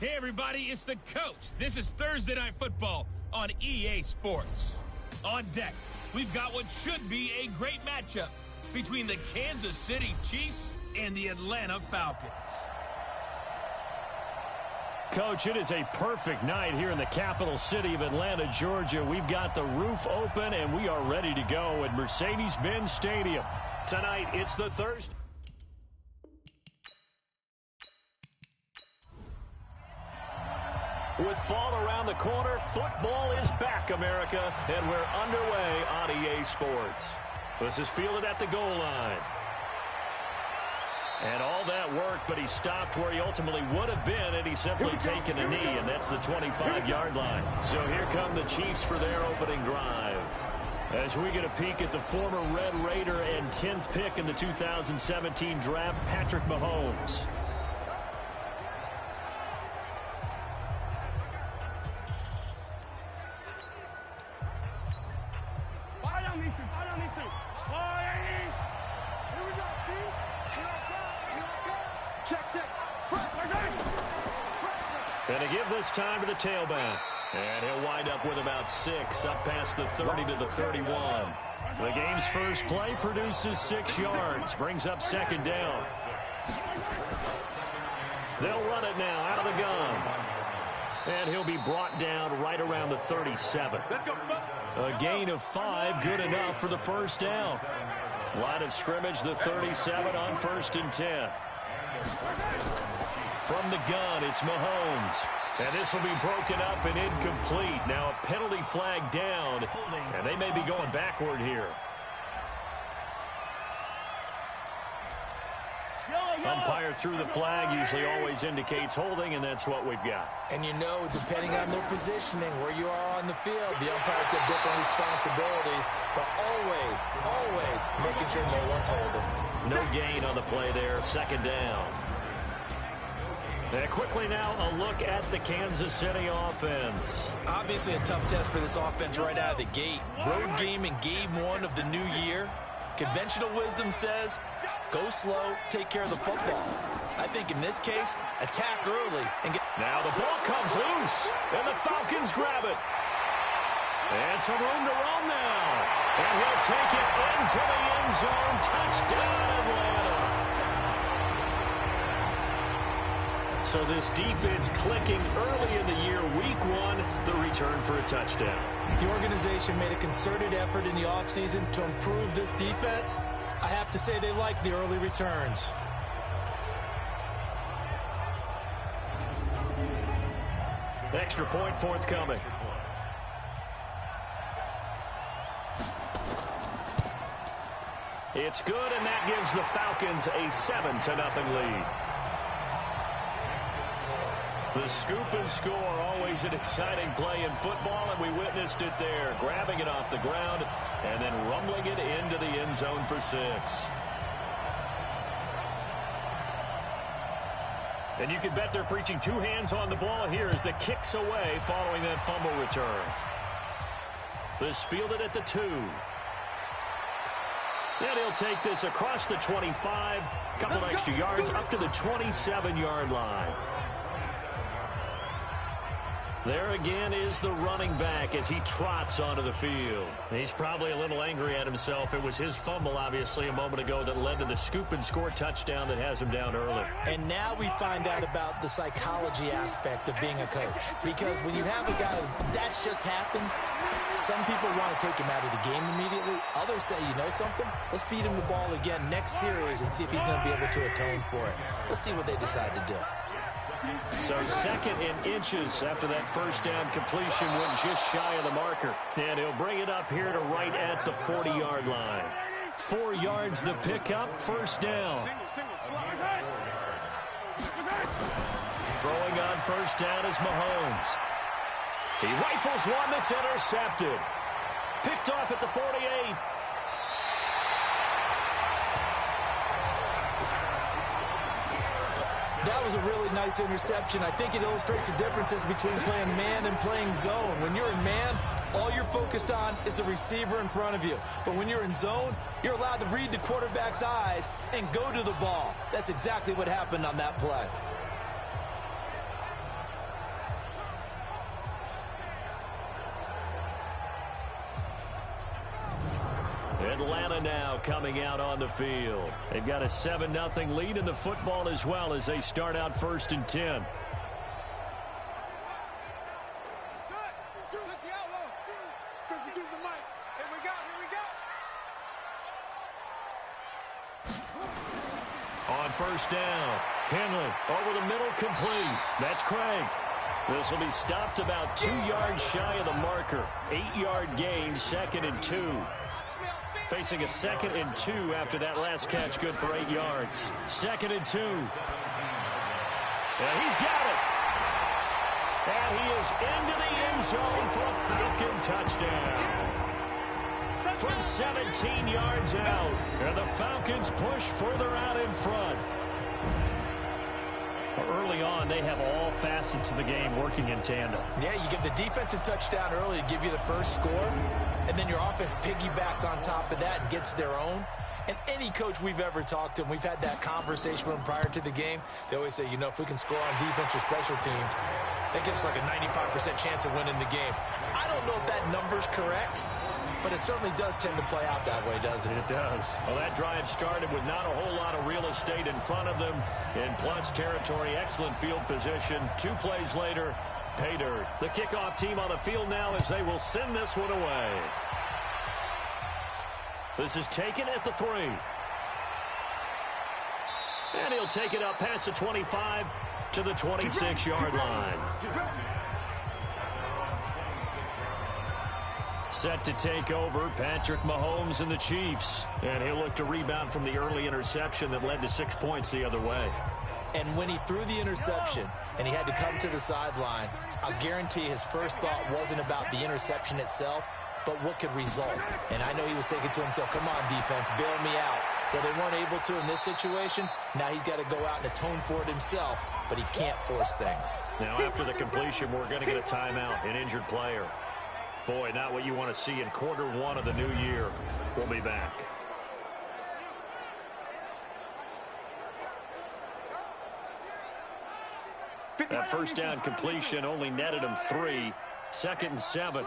Hey everybody, it's the coach. This is Thursday Night Football on EA Sports. On deck, we've got what should be a great matchup between the Kansas City Chiefs and the Atlanta Falcons. Coach, it is a perfect night here in the capital city of Atlanta, Georgia. We've got the roof open and we are ready to go at Mercedes-Benz Stadium. Tonight, it's the Thursday. With fall around the corner, football is back, America, and we're underway on EA Sports. This is fielded at the goal line. And all that work, but he stopped where he ultimately would have been had he simply taken a knee, and that's the 25-yard line. So here come the Chiefs for their opening drive. As we get a peek at the former Red Raider and 10th pick in the 2017 draft, Patrick Mahomes. And to give this time to the tailback. And he'll wind up with about 6, up past the 30 to the 31. The game's first play produces 6 yards, brings up second down. They'll run it now out of the gun. And he'll be brought down right around the 37. A gain of 5, good enough for the first down. Line of scrimmage, the 37 on 1st and 10. From the gun, it's Mahomes. And this will be broken up and incomplete. Now a penalty flag down, and they may be going backward here. Umpire threw the flag, usually always indicates holding, and that's what we've got. And you know, depending on their positioning, where you are on the field, the umpires get different responsibilities, but always making sure no one's holding. No gain on the play there, second down. And quickly now, a look at the Kansas City offense. Obviously a tough test for this offense right out of the gate. Road game in game 1 of the new year. Conventional wisdom says, go slow, take care of the football. I think in this case, attack early and get... Now the ball comes loose, and the Falcons grab it. And some room to roam now. And he'll take it into the end zone. Touchdown, Atlanta. So this defense clicking early in the year, week 1, the return for a touchdown. The organization made a concerted effort in the offseason to improve this defense. I have to say they like the early returns. Extra point forthcoming. It's good, and that gives the Falcons a 7-0 lead. The scoop and score, always an exciting play in football, and we witnessed it there, grabbing it off the ground and then rumbling it into the end zone for 6. And you can bet they're preaching 2 hands on the ball here as the kick's away following that fumble return. This fielded at the 2. And he'll take this across the 25, couple of extra yards up to the 27-yard line. There again is the running back as he trots onto the field. He's probably a little angry at himself. It was his fumble, obviously, a moment ago that led to the scoop and score touchdown that has him down early. And now we find out about the psychology aspect of being a coach. Because when you have a guy that's just happened, some people want to take him out of the game immediately. Others say, you know something? Let's feed him the ball again next series and see if he's going to be able to atone for it. Let's see what they decide to do. So 2nd and inches after that first down completion went just shy of the marker. And he'll bring it up here to right at the 40-yard line. 4 yards the pickup, first down. Throwing on first down is Mahomes. He rifles one that's intercepted. Picked off at the 48. That was a really nice interception. I think it illustrates the differences between playing man and playing zone. When you're in man, all you're focused on is the receiver in front of you. But when you're in zone, you're allowed to read the quarterback's eyes and go to the ball. That's exactly what happened on that play. Atlanta now coming out on the field. They've got a 7-0 lead in the football as well as they start out 1st and 10. On 1st down, Henley over the middle, complete. That's Craig. This will be stopped about 2 yards shy of the marker. 8-yard gain, 2nd and 2. Facing a 2nd and 2 after that last catch, good for 8 yards. 2nd and 2. And he's got it. And he is into the end zone for a Falcon touchdown. From 17 yards out. And the Falcons push further out in front. Early on, they have all facets of the game working in tandem. Yeah, you give the defensive touchdown early to give you the first score, and then your offense piggybacks on top of that and gets their own. And any coach we've ever talked to, and we've had that conversation with them prior to the game, they always say, you know, if we can score on defense or special teams, that gives us like a 95% chance of winning the game. I don't know if that number's correct, but it certainly does tend to play out that way, doesn't it? It does. Well, that drive started with not a whole lot of real estate in front of them. In plus territory, excellent field position. 2 plays later, pay dirt. The kickoff team on the field now as they will send this one away. This is taken at the 3. And he'll take it up past the 25 to the 26-yard line. Set to take over, Patrick Mahomes and the Chiefs. And he'll look to rebound from the early interception that led to 6 points the other way. And when he threw the interception and he had to come to the sideline, I'll guarantee his first thought wasn't about the interception itself, but what could result. And I know he was thinking to himself, come on, defense, bail me out. Well, they weren't able to in this situation. Now he's got to go out and atone for it himself, but he can't force things. Now, after the completion, we're going to get a timeout, an injured player. Boy, not what you want to see in Q1 of the new year. We'll be back. That first down completion only netted him 3. 2nd and 7.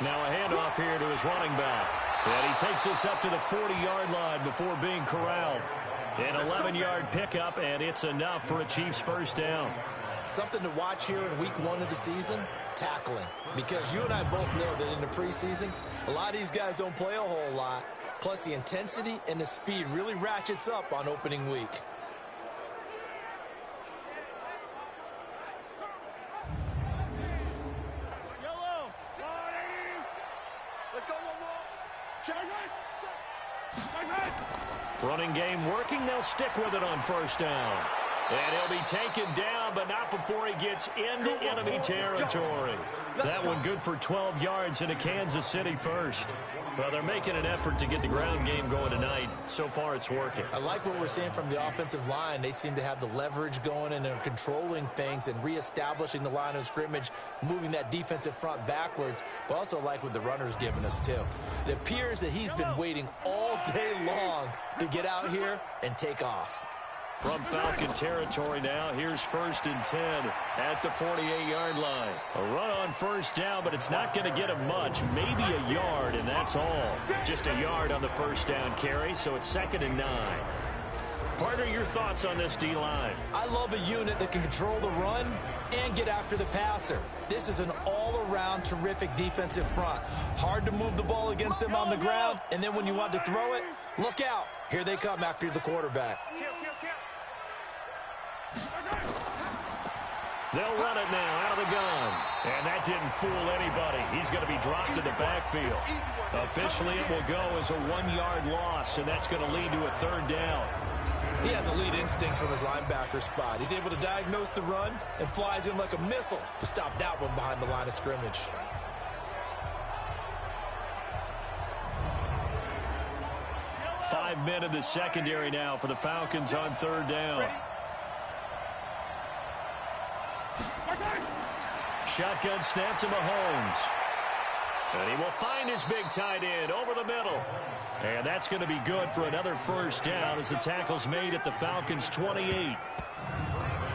Now a handoff here to his running back. And he takes this up to the 40-yard line before being corralled. An 11-yard pickup, and it's enough for a Chiefs first down. Something to watch here in week 1 of the season, tackling. Because you and I both know that in the preseason, a lot of these guys don't play a whole lot. Plus, the intensity and the speed really ratchets up on opening week. Running game working. They'll stick with it on first down. And he'll be taken down, but not before he gets into enemy territory. That one good for 12 yards into Kansas City first. Well, they're making an effort to get the ground game going tonight. So far, it's working. I like what we're seeing from the offensive line. They seem to have the leverage going, and they're controlling things and reestablishing the line of scrimmage, moving that defensive front backwards. But also like what the runner's giving us, too. It appears that he's been waiting all day long to get out here and take off. From Falcon territory now, here's 1st and 10 at the 48-yard line. A run on first down, but it's not going to get him much. Maybe a yard, and that's all. Just a yard on the first down carry, so it's 2nd and 9. Partner, your thoughts on this D-line? I love a unit that can control the run and get after the passer. This is an all-around terrific defensive front. Hard to move the ball against them on the ground, and then when you want to throw it, look out. Here they come after the quarterback. They'll run it now out of the gun. And that didn't fool anybody. He's going to be dropped in the backfield. Officially, it will go as a 1-yard loss, and that's going to lead to a 3rd down. He has elite instincts from his linebacker spot. He's able to diagnose the run and flies in like a missile to stop that one behind the line of scrimmage. Five men in the secondary now for the Falcons on 3rd down. Shotgun snap to Mahomes. And he will find his big tight end over the middle. And that's going to be good for another first down as the tackle's made at the Falcons' 28.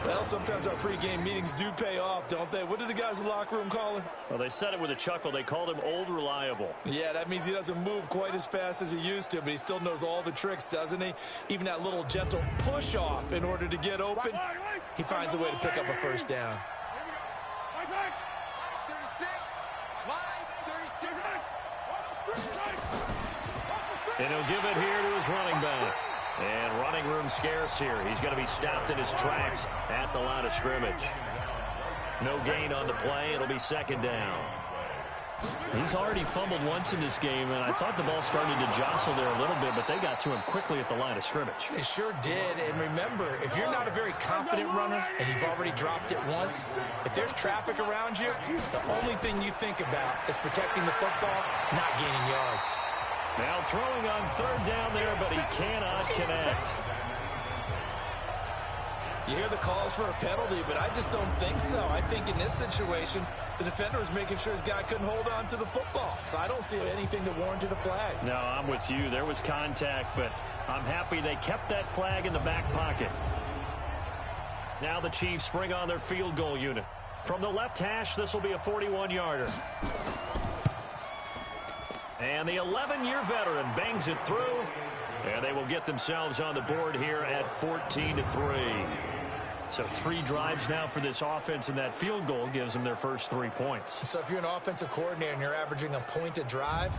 Well, sometimes our pregame meetings do pay off, don't they? What do the guys in the locker room call him? Well, they said it with a chuckle. They called him Old Reliable. Yeah, that means he doesn't move quite as fast as he used to, but he still knows all the tricks, doesn't he? Even that little gentle push-off in order to get open. He finds a way to pick up a first down. And he'll give it here to his running back. And running room scarce here. He's going to be stopped in his tracks at the line of scrimmage. No gain on the play. It'll be second down. He's already fumbled once in this game, and I thought the ball started to jostle there a little bit, but they got to him quickly at the line of scrimmage. They sure did. And remember, if you're not a very confident runner and you've already dropped it once, if there's traffic around you, the only thing you think about is protecting the football, not gaining yards. Now throwing on third down there, but he cannot connect. You hear the calls for a penalty, but I just don't think so. I think in this situation, the defender was making sure his guy couldn't hold on to the football. So I don't see anything to warrant a flag. No, I'm with you. There was contact, but I'm happy they kept that flag in the back pocket. Now the Chiefs bring on their field goal unit. From the left hash, this will be a 41-yarder. And the 11-year veteran bangs it through, and they will get themselves on the board here at 14-3. So 3 drives now for this offense, and that field goal gives them their first 3 points. So if you're an offensive coordinator and you're averaging a point a drive,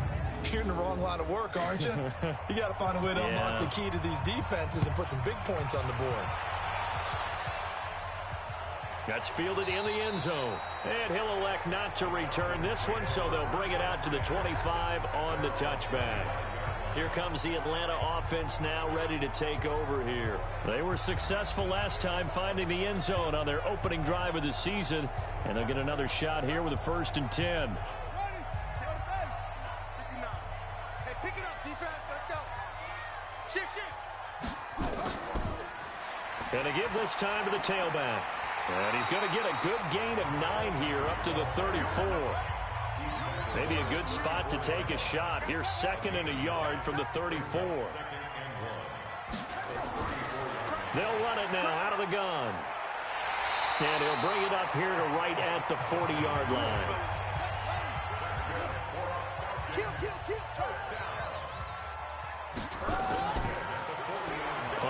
you're in the wrong line of work, aren't you? You got to find a way to unlock the key to these defenses and put some big points on the board. That's fielded in the end zone. And he'll elect not to return this one, so they'll bring it out to the 25 on the touchback. Here comes the Atlanta offense now ready to take over here. They were successful last time finding the end zone on their opening drive of the season, and they'll get another shot here with a 1st and 10. Hey, pick it up, defense. Let's go. Shift. And to give this time to the tailback. And he's going to get a good gain of 9 here up to the 34. Maybe a good spot to take a shot. Here's 2nd and a yard from the 34. They'll run it now out of the gun. And he'll bring it up here to right at the 40-yard line.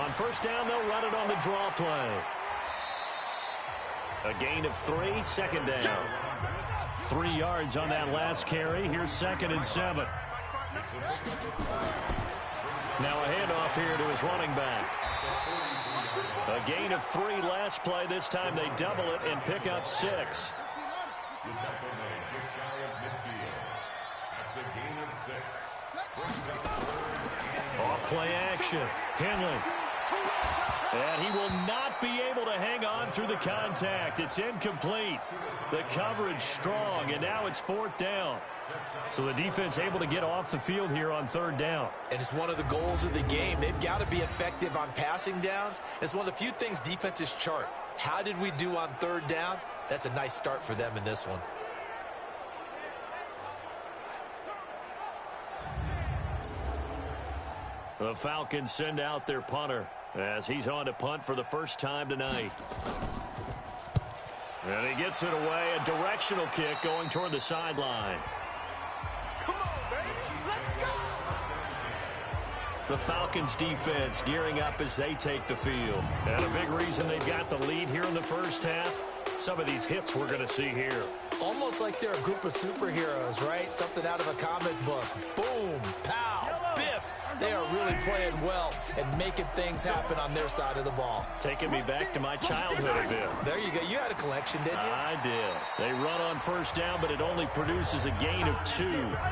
On first down, they'll run it on the draw play. A gain of 3, 2nd down. 3 yards on that last carry. Here's 2nd and 7. Now a handoff here to his running back. A gain of 3 last play. This time they double it and pick up 6. Off play action. Henley. And he will not be able to hang on through the contact. It's incomplete. The coverage strong, and now it's 4th down. So the defense able to get off the field here on 3rd down. And it's one of the goals of the game. They've got to be effective on passing downs. It's one of the few things defenses chart. How did we do on 3rd down? That's a nice start for them in this one. The Falcons send out their punter as he's on to punt for the first time tonight. And he gets it away, a directional kick going toward the sideline. Come on, baby. Let's go. The Falcons defense gearing up as they take the field. And a big reason they've got the lead here in the first half, some of these hits we're going to see here. Almost like they're a group of superheroes, right? Something out of a comic book. Boom, pow, biff. They are really playing well and making things happen on their side of the ball. Taking me back to my childhood a bit. There you go. You had a collection, didn't you? I did. They run on first down, but it only produces a gain of 2.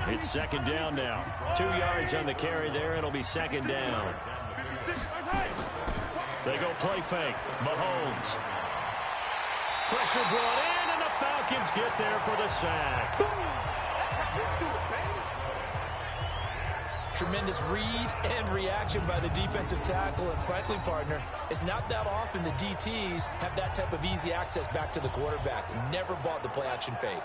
It's 2nd down now. 2 yards on the carry there. It'll be 2nd down. They go play fake. Mahomes. Pressure brought in, and the Falcons get there for the sack. Tremendous read and reaction by the defensive tackle. And frankly, partner, it's not that often the DTs have that type of easy access back to the quarterback. Never bought the play action fake.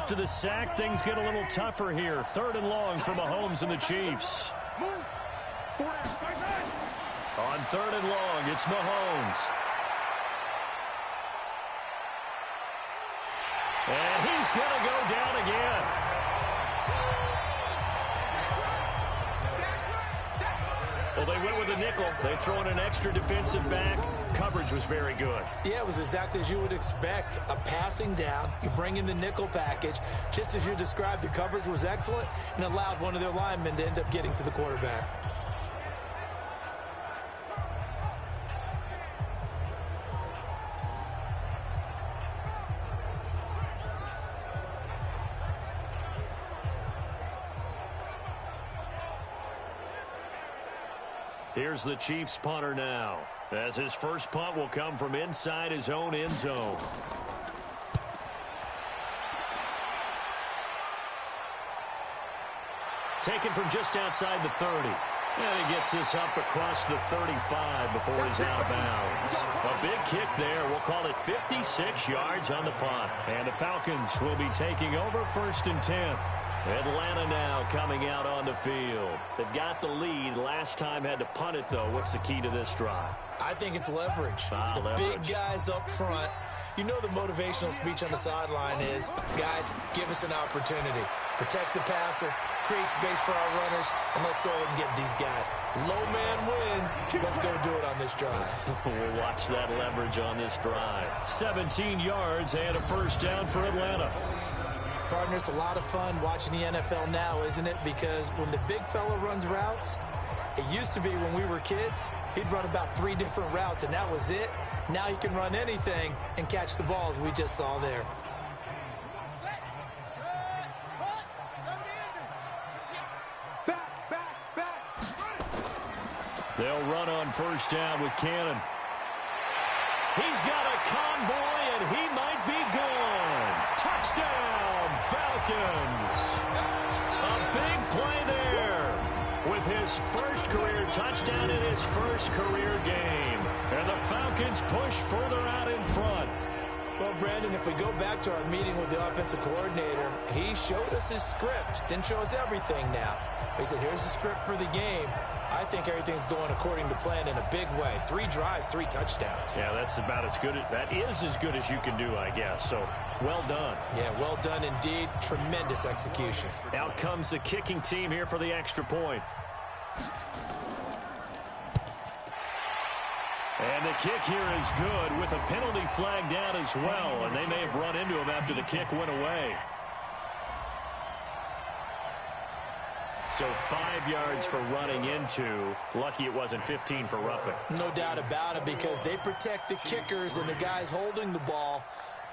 After the sack, things get a little tougher here. 3rd and long for Mahomes and the Chiefs. On 3rd and long, it's Mahomes. And he's going to go down again. Well, they went with a nickel. They throw in an extra defensive back. Coverage was very good. Yeah, it was exactly as you would expect. A passing down. You bring in the nickel package. Just as you described, the coverage was excellent and allowed one of their linemen to end up getting to the quarterback. Here's the Chiefs punter now, as his first punt will come from inside his own end zone. Taken from just outside the 30. And he gets this up across the 35 before he's out of bounds. A big kick there. We'll call it 56 yards on the punt. And the Falcons will be taking over 1st and 10. Atlanta now coming out on the field. They've got the lead. Last time had to punt it, though. What's the key to this drive? I think it's leverage. Leverage. Big guys up front. You know the motivational speech on the sideline is, guys, give us an opportunity. Protect the passer, create space for our runners, and let's go ahead and get these guys. Low man wins. Let's go do it on this drive. We'll watch that leverage on this drive. 17 yards and a 1st down for Atlanta. Partner, it's a lot of fun watching the NFL now, isn't it? Because when the big fella runs routes, it used to be when we were kids, he'd run about 3 different routes, and that was it. Now he can run anything and catch the balls we just saw there. They'll run on 1st down with Cannon. He's got a convoy, and he might be gone. Touchdown, Falcons. A big play there with his first career touchdown in his first career game. And the Falcons push further out in front. Well, Brandon, if we go back to our meeting with the offensive coordinator, he showed us his script. Didn't show us everything now. He said, here's the script for the game. I think everything's going according to plan in a big way. 3 drives, 3 touchdowns. Yeah, that's about as good. That is as good as you can do, I guess. So, well done. Yeah, well done indeed. Tremendous execution. Out comes the kicking team here for the extra point. And the kick here is good with a penalty flag down as well. And they may have run into him after the kick went away. So 5 yards for running into. Lucky it wasn't 15 for roughing. No doubt about it, because they protect the kickers and the guys holding the ball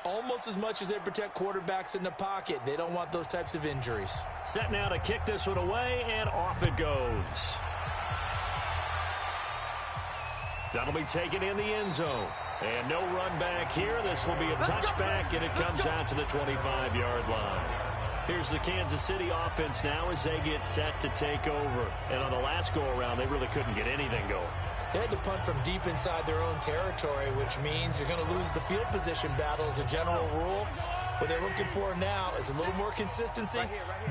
almost as much as they protect quarterbacks in the pocket. They don't want those types of injuries. Set now to kick this one away, and off it goes. That'll be taken in the end zone. And no run back here. This will be a touchback, and it comes out to the 25-yard line. Here's the Kansas City offense now as they get set to take over. And on the last go-around, they really couldn't get anything going. They had to punt from deep inside their own territory, which means you're going to lose the field position battle as a general rule. What they're looking for now is a little more consistency,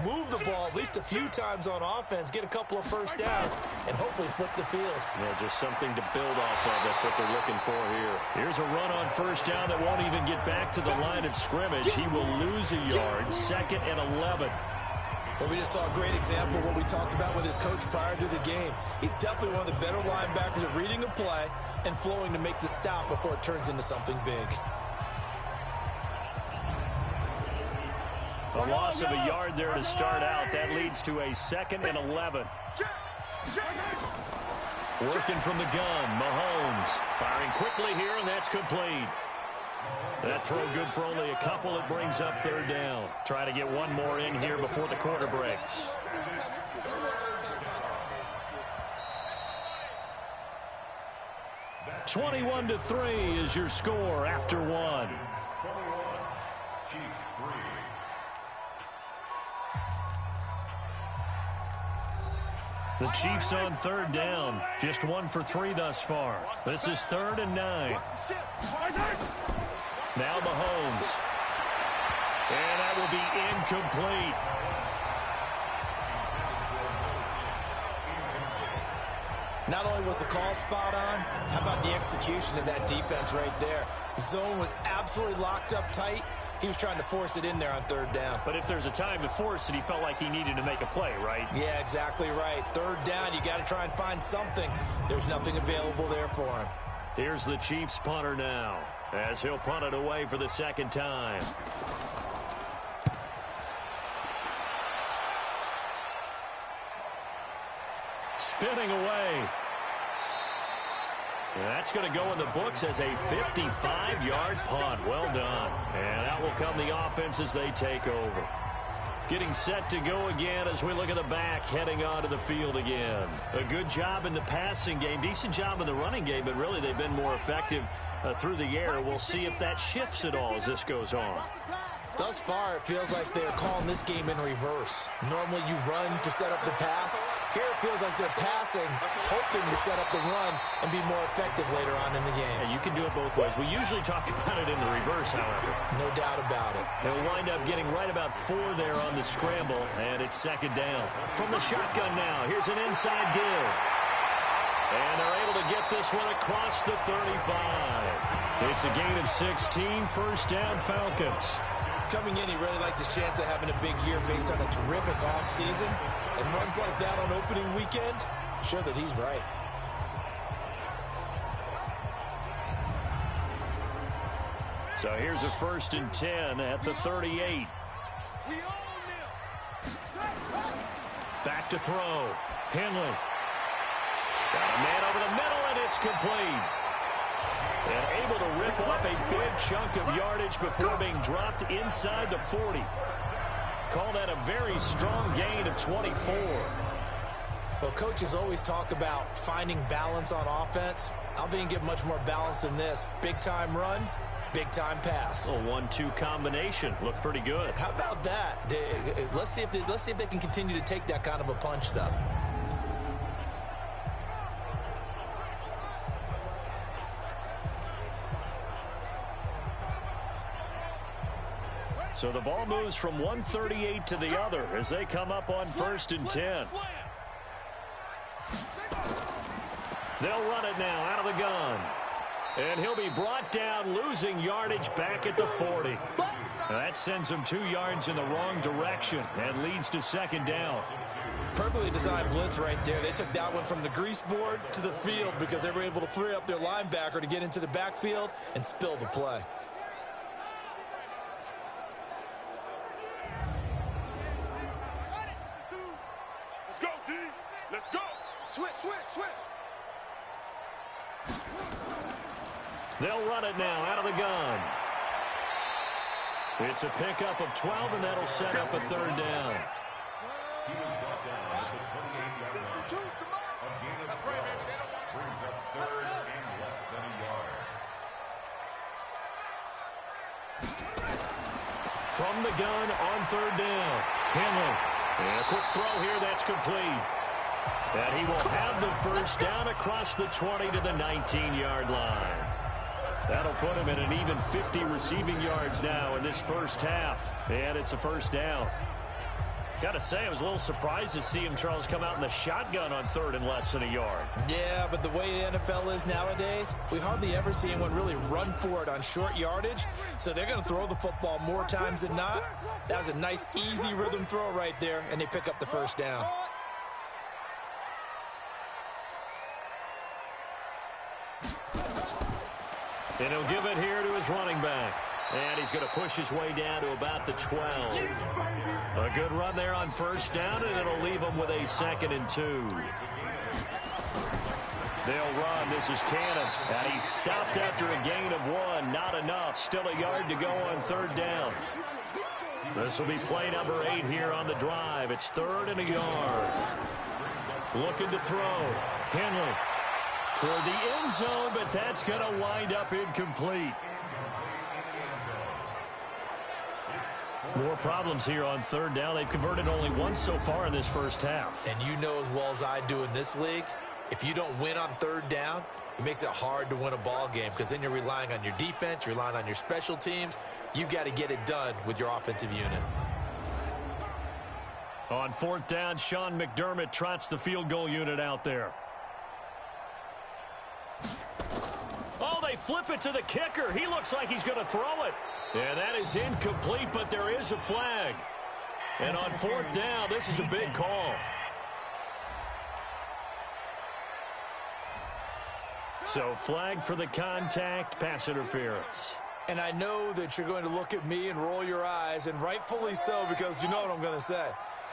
move the ball at least a few times on offense, get a couple of 1st downs, and hopefully flip the field. Yeah, just something to build off of. That's what they're looking for here. Here's a run on 1st down that won't even get back to the line of scrimmage. He will lose a yard, 2nd and 11. Well, we just saw a great example of what we talked about with his coach prior to the game. He's definitely one of the better linebackers at reading a play and flowing to make the stop before it turns into something big. A loss of a yard there to start out. That leads to a 2nd and 11. Working from the gun, Mahomes firing quickly here, and that's complete. That throw good for only a couple. It brings up 3rd down. Try to get one more in here before the quarter breaks. (21-3) is your score after 1. The Chiefs on 3rd down. Just 1 for 3 thus far. This is 3rd and 9. Now Mahomes. And that will be incomplete. Not only was the call spot on, how about the execution of that defense right there? The zone was absolutely locked up tight. He was trying to force it in there on third down. But if there's a time to force it, he felt like he needed to make a play, right? Yeah, exactly right. Third down, you got to try and find something. There's nothing available there for him. Here's the Chiefs punter now, as he'll punt it away for the second time. Spinning away. And that's going to go in the books as a 55-yard punt. Well done. And out will come the offense as they take over. Getting set to go again as we look at the back, heading onto the field again. A good job in the passing game, decent job in the running game, but really they've been more effective through the air. We'll see if that shifts at all as this goes on. Thus far, it feels like they're calling this game in reverse. Normally you run to set up the pass. Here it feels like they're passing, hoping to set up the run and be more effective later on in the game. Yeah, you can do it both ways. We usually talk about it in the reverse, however. No doubt about it. They'll wind up getting right about 4 there on the scramble, and it's second down. From the shotgun now, here's an inside give. And they're able to get this one across the 35. It's a gain of 16, first down Falcons. Coming in, he really liked his chance of having a big year based on a terrific offseason. And runs like that on opening weekend, show that he's right. So here's a 1st and 10 at the 38. Back to throw. Henley. Got a man over the middle, and it's complete. And able to rip off a big chunk of yardage before being dropped inside the 40. Call that a very strong gain of 24. Well, coaches always talk about finding balance on offense. I don't think you get much more balance than this. Big-time run, big-time pass. A 1-2 combination. Looked pretty good. How about that? Let's see if they can continue to take that kind of a punch, though. So the ball moves from 138 to the other as they come up on 1st and 10. They'll run it now out of the gun. And he'll be brought down, losing yardage back at the 40. That sends him 2 yards in the wrong direction and leads to second down. Perfectly designed blitz right there. They took that one from the grease board to the field because they were able to free up their linebacker to get into the backfield and spill the play. They'll run it now out of the gun. It's a pickup of 12, and that'll set up a 3rd down. From the gun on 3rd down. Henley. And a quick throw here, that's complete. And he will have the first down across the 20 to the 19-yard line. That'll put him at an even 50 receiving yards now in this first half. And it's a first down. Got to say, I was a little surprised to see him, Charles, come out in the shotgun on 3rd and less than a yard. Yeah, but the way the NFL is nowadays, we hardly ever see anyone really run for it on short yardage. So they're going to throw the football more times than not. That was a nice, easy rhythm throw right there, and they pick up the first down. And he'll give it here to his running back. And he's going to push his way down to about the 12. A good run there on first down, and it'll leave him with a 2nd and 2. They'll run. This is Cannon. And he's stopped after a gain of 1. Not enough. Still a yard to go on 3rd down. This will be play number 8 here on the drive. It's 3rd and a yard. Looking to throw. Henley. Toward the end zone, but that's going to wind up incomplete. More problems here on 3rd down. They've converted only once so far in this first half. And you know as well as I do in this league, If you don't win on third down, it makes it hard to win a ball game because then you're relying on your defense, you're relying on your special teams. You've got to get it done with your offensive unit. On fourth down, Sean McDermott trots the field goal unit out there. Oh, they flip it to the kicker. He looks like he's going to throw it. And that is incomplete, but there is a flag. And on fourth down, this is a big call. So flag for the contact, pass interference. And I know that you're going to look at me and roll your eyes, and rightfully so, because you know what I'm going to say.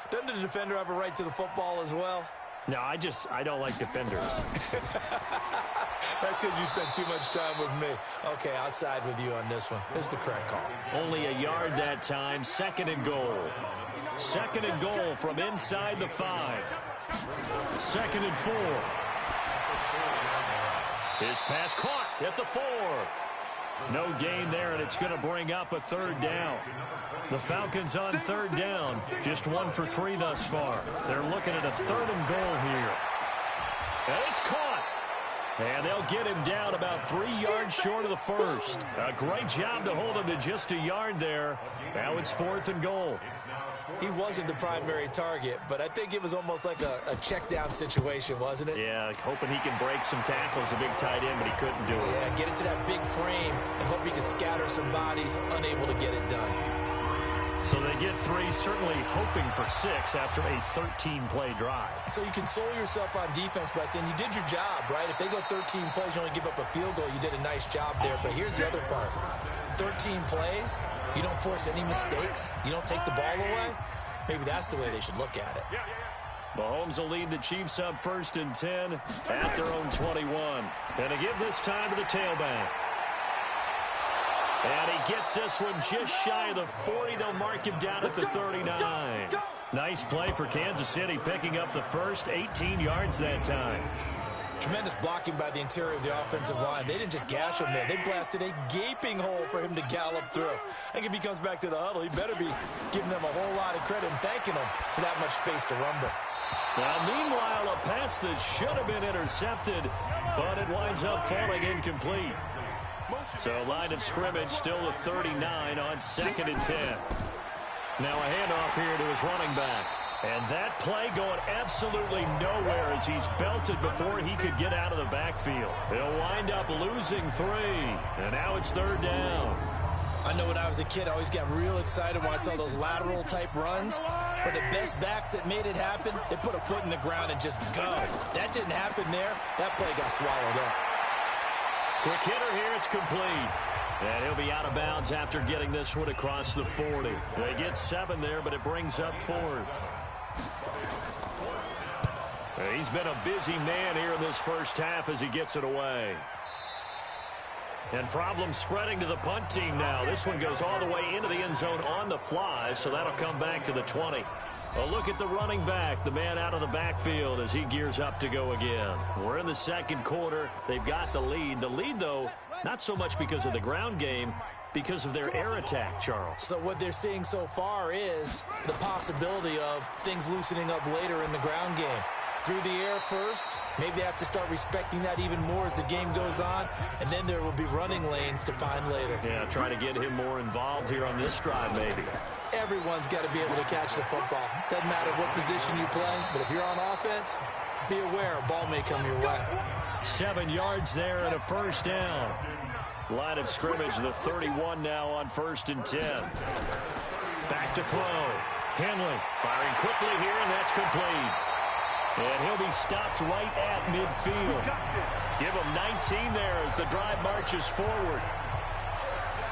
Doesn't the defender have a right to the football as well? No, I don't like defenders. That's because you spent too much time with me. Okay, I'll side with you on this one. It's the correct call. Only a yard that time, second and goal. Second and goal from inside the 5. Second and 4. His pass caught at the 4. No gain there, and it's going to bring up a third down. The Falcons on third down, just 1 for 3 thus far. They're looking at a third and goal here. And it's caught. And they'll get him down about 3 yards short of the first. A great job to hold him to just a yard there. Now it's fourth and goal. He wasn't the primary target, but I think it was almost like a check down situation, wasn't it? Yeah, hoping he can break some tackles, a big tight end, but he couldn't do it. Yeah, get into that big frame and hope he can scatter some bodies, unable to get it done. So they get 3, certainly hoping for 6 after a 13-play drive. So you console yourself on defense by saying you did your job, right? If they go 13 plays, you only give up a field goal, you did a nice job there. But here's the other part. 13 plays, you don't force any mistakes, you don't take the ball away. Maybe that's the way they should look at it. Mahomes will lead the Chiefs up first and 10 at their own 21. And to give this time to the tailback. And he gets this one just shy of the 40. They'll mark him down at the 39. Nice play for Kansas City, picking up the first 18 yards that time. Tremendous blocking by the interior of the offensive line. They didn't just gash him there. They blasted a gaping hole for him to gallop through. I think if he comes back to the huddle, he better be giving them a whole lot of credit and thanking them for that much space to rumble. Now, meanwhile, a pass that should have been intercepted, but it winds up falling incomplete. So line of scrimmage still the 39 on second and 10. Now a handoff here to his running back. And that play going absolutely nowhere as he's belted before he could get out of the backfield. He'll wind up losing 3. And now it's third down. I know when I was a kid, I always got real excited when I saw those lateral type runs. But the best backs that made it happen, they put a foot in the ground and just go. That didn't happen there. That play got swallowed up. Quick hitter here, it's complete. And he'll be out of bounds after getting this one across the 40. They get 7 there, but it brings up 4th. He's been a busy man here in this first half as he gets it away. And problems spreading to the punt team now. This one goes all the way into the end zone on the fly, so that'll come back to the 20. A look at the running back, the man out of the backfield as he gears up to go again. We're in the second quarter. They've got the lead. The lead, though, not so much because of the ground game, because of their air attack, Charles. So what they're seeing so far is the possibility of things loosening up later in the ground game. Through the air first, maybe they have to start respecting that even more as the game goes on, and then there will be running lanes to find later. Yeah, try to get him more involved here on this drive, maybe. Everyone's got to be able to catch the football. Doesn't matter what position you play, but if you're on offense, be aware a ball may come your way. 7 yards there and a first down. Line of scrimmage, the 31 now on first and 10. Back to throw. Henley firing quickly here, and that's complete. And he'll be stopped right at midfield. Give him 19 there as the drive marches forward.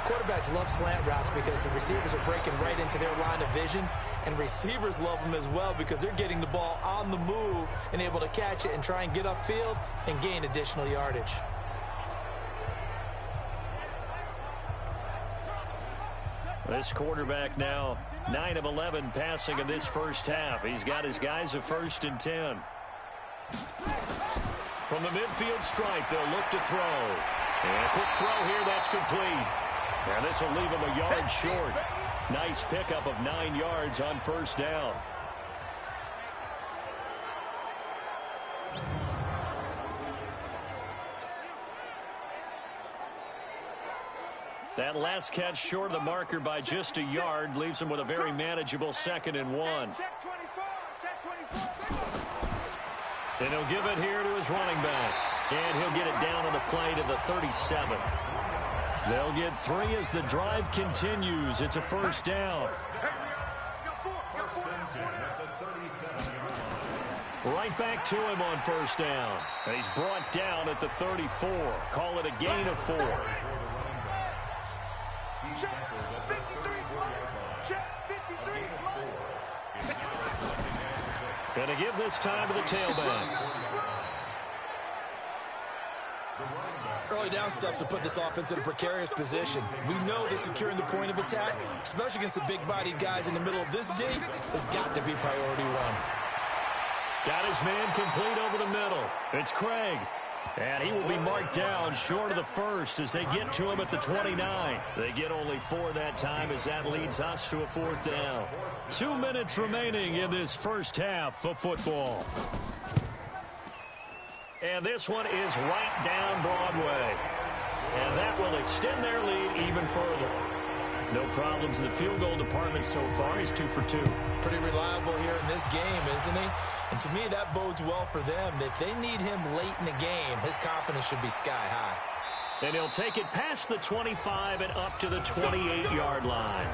Quarterbacks love slant routes because the receivers are breaking right into their line of vision, and receivers love them as well because they're getting the ball on the move and able to catch it and try and get upfield and gain additional yardage. This quarterback now 9 of 11 passing in this first half. He's got his guys at first and 10. From the midfield stripe, they'll look to throw. And a quick throw here, that's complete. And this will leave him a yard short. Nice pickup of 9 yards on first down. That last catch short of the marker by just a yard leaves him with a very manageable 2nd and 1. Check 24. Check 24. And he'll give it here to his running back. And he'll get it down on the play to the 37. They'll get 3 as the drive continues. It's a first down. Right back to him on first down. And he's brought down at the 34. Call it a gain of 4. Check 53. Check 53. Going to give this time to the tailback. Early down stuff to put this offense in a precarious position. We know that securing the point of attack, especially against the big-bodied guys in the middle of this D, has got to be priority 1. Got his man complete over the middle. It's Craig. And he will be marked down short of the first as they get to him at the 29. They get only 4 that time as that leads us to a 4th down. 2 minutes remaining in this first half of football. And this one is right down Broadway. And that will extend their lead even further. No problems in the field goal department so far. He's 2 for 2. Pretty reliable here in this game, isn't he? And to me, that bodes well for them. If they need him late in the game, his confidence should be sky high. And he'll take it past the 25 and up to the 28-yard line.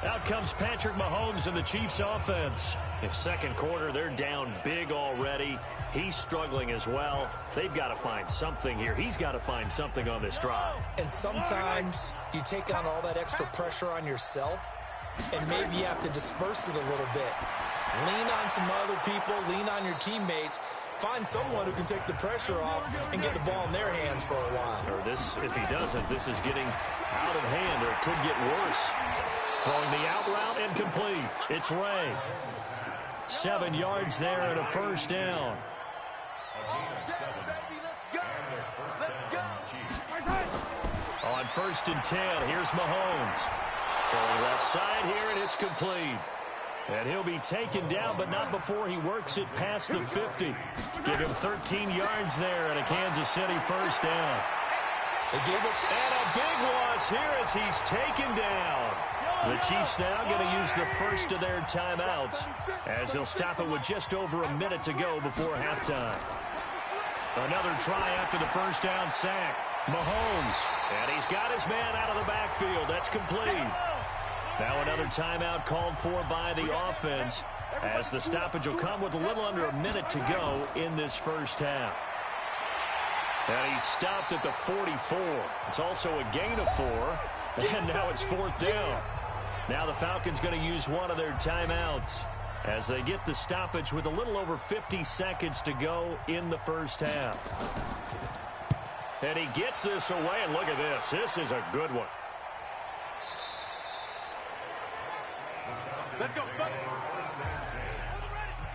Out comes Patrick Mahomes and the Chiefs offense. In second quarter, they're down big already. He's struggling as well. They've got to find something here. He's got to find something on this drive. And sometimes you take on all that extra pressure on yourself, and maybe you have to disperse it a little bit. Lean on some other people. Lean on your teammates. Find someone who can take the pressure off and get the ball in their hands for a while. Or this, if he doesn't, this is getting out of hand, or it could get worse. Throwing the out route and complete. It's Ray. 7 yards there and a first down. On 1st and 10, here's Mahomes. Throwing left side here, and it's complete. And he'll be taken down, but not before he works it past the 50. Give him 13 yards there and a Kansas City first down. They gave up. And a big loss here as he's taken down. The Chiefs now going to use the first of their timeouts as they'll stop it with just over a minute to go before halftime. Another try after the first down sack. Mahomes, and he's got his man out of the backfield. That's complete. Now another timeout called for by the offense as the stoppage will come with a little under a minute to go in this first half. And he stopped at the 44. It's also a gain of 4, and now it's 4th down. Now the Falcons going to use one of their timeouts as they get the stoppage with a little over 50 seconds to go in the first half. And he gets this away, and look at this. This is a good one. Let's go.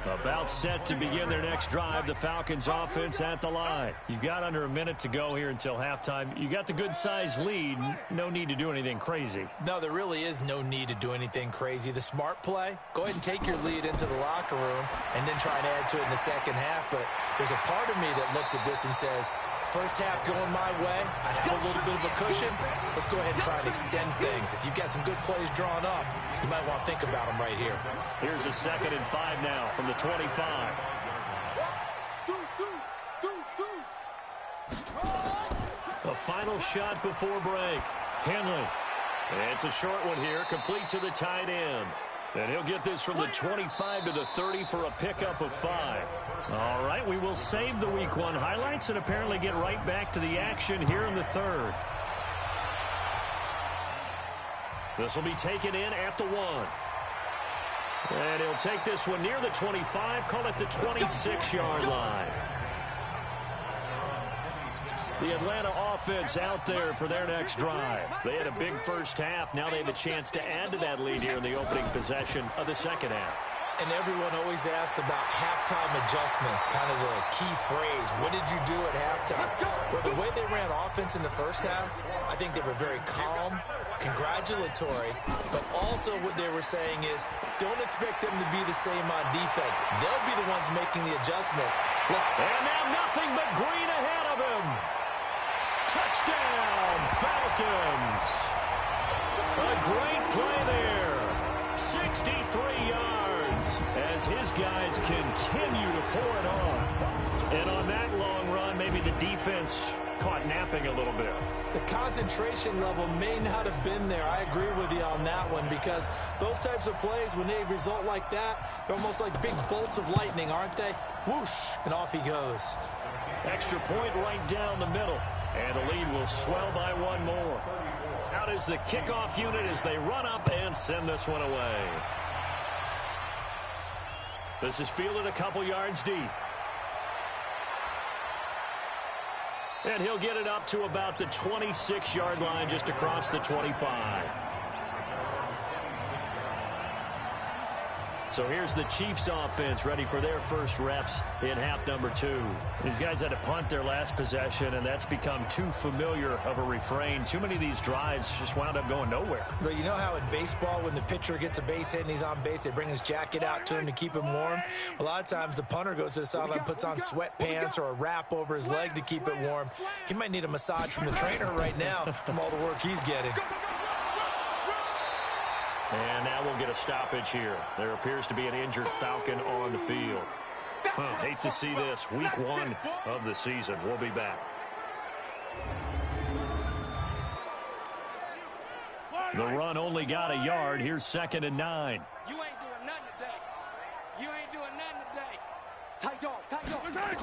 About set to begin their next drive. The Falcons offense at the line. You've got under a minute to go here until halftime. You got the good-sized lead. No need to do anything crazy. No, there really is no need to do anything crazy. The smart play, go ahead and take your lead into the locker room and then try and add to it in the second half. But there's a part of me that looks at this and says, first half going my way, I have a little bit of a cushion. Let's go ahead and try and extend things. If you've got some good plays drawn up, you might want to think about them right here. Here's a 2nd and 5 now from the 25. A final shot before break. Henley. It's a short one here, complete to the tight end. And he'll get this from the 25 to the 30 for a pickup of 5. All right, we will save the Week 1 highlights and apparently get right back to the action here in the 3rd. This will be taken in at the 1. And he'll take this one near the 25, call it the 26-yard line. The Atlanta offense out there for their next drive. They had a big first half. Now they have a chance to add to that lead here in the opening possession of the second half. And everyone always asks about halftime adjustments, kind of the key phrase. What did you do at halftime? Well, the way they ran offense in the first half, I think they were very calm, congratulatory, but also what they were saying is don't expect them to be the same on defense. They'll be the ones making the adjustments. And now nothing but green ahead of him. Touchdown, Falcons. A great play there. 63 yards as his guys continue to pour it on. And on that long run, maybe the defense caught napping a little bit. The concentration level may not have been there. I agree with you on that one because those types of plays, when they result like that, they're almost like big bolts of lightning, aren't they? Whoosh, and off he goes. Extra point right down the middle. And the lead will swell by one more. Out is the kickoff unit as they run up and send this one away. This is fielded a couple yards deep. And he'll get it up to about the 26-yard line just across the 25. So here's the Chiefs offense ready for their first reps in half number 2. These guys had to punt their last possession, and that's become too familiar of a refrain. Too many of these drives just wound up going nowhere. But you know how in baseball, when the pitcher gets a base hit and he's on base, they bring his jacket out to him to keep him warm? A lot of times the punter goes to the sideline, puts on sweatpants or a wrap over his leg to keep it warm. He might need a massage from the trainer right now from all the work he's getting. And now we'll get a stoppage here. There appears to be an injured Falcon on the field. Hate to see this. Week 1 of the season. We'll be back. The run only got a yard. Here's 2nd and 9. You ain't doing nothing today. You ain't doing nothing today. Tight dog, tight dog.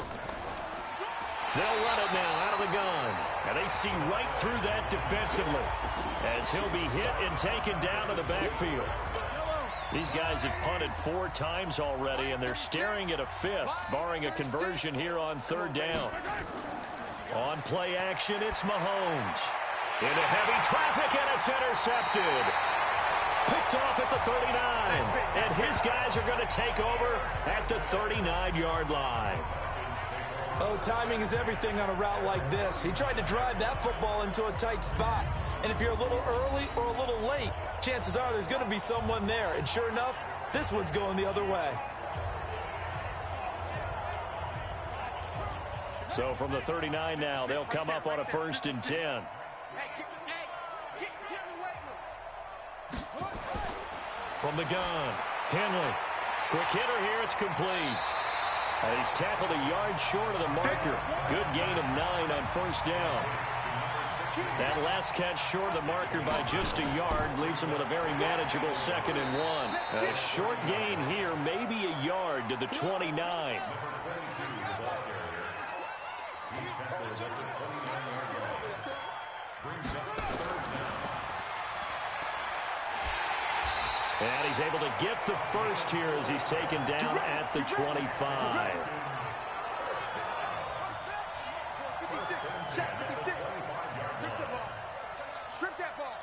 They'll run it now out of the gun. And they see right through that defensively as he'll be hit and taken down to the backfield. These guys have punted 4 times already, and they're staring at a 5th, barring a conversion here on 3rd down. On play action, it's Mahomes. Into heavy traffic, and it's intercepted. Picked off at the 39. And his guys are going to take over at the 39-yard line. Oh, timing is everything on a route like this. He tried to drive that football into a tight spot. And if you're a little early or a little late, chances are there's going to be someone there. And sure enough, this one's going the other way. So from the 39 now, they'll come up on a 1st and 10. From the gun, Henley. Quick hitter here, it's complete. He's tackled a yard short of the marker. Good gain of 9 on 1st down. That last catch short of the marker by just a yard leaves him with a very manageable 2nd and 1. A short gain here, maybe a yard to the 29. And he's able to get the first here as he's taken down at the 25. Strip that ball.